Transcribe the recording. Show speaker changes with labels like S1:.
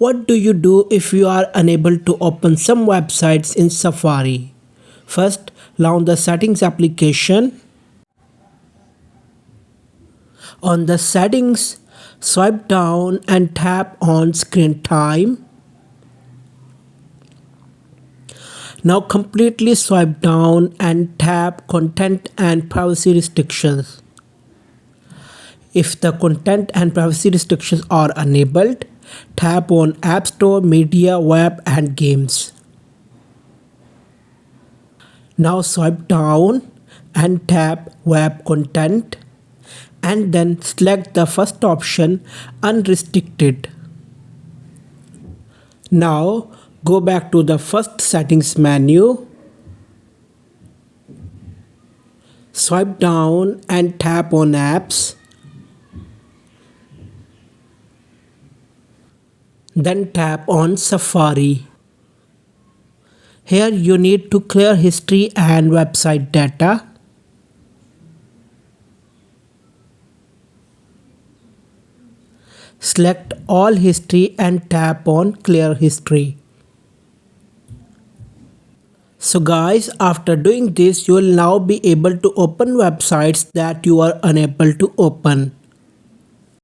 S1: What do you do if you are unable to open some websites in Safari? First, launch the Settings application. On the Settings, swipe down and tap on Screen Time. Now completely swipe down and tap Content and Privacy Restrictions. If the content and privacy restrictions are enabled, tap on App Store, Media, Web and Games. Now swipe down and tap Web Content and then select the first option, Unrestricted. Now go back to the first settings menu. Swipe down and tap on Apps. Then tap on Safari. Here you need to clear history and website data. Select all history and tap on Clear History. So guys, after doing this, you will now be able to open websites that you are unable to open.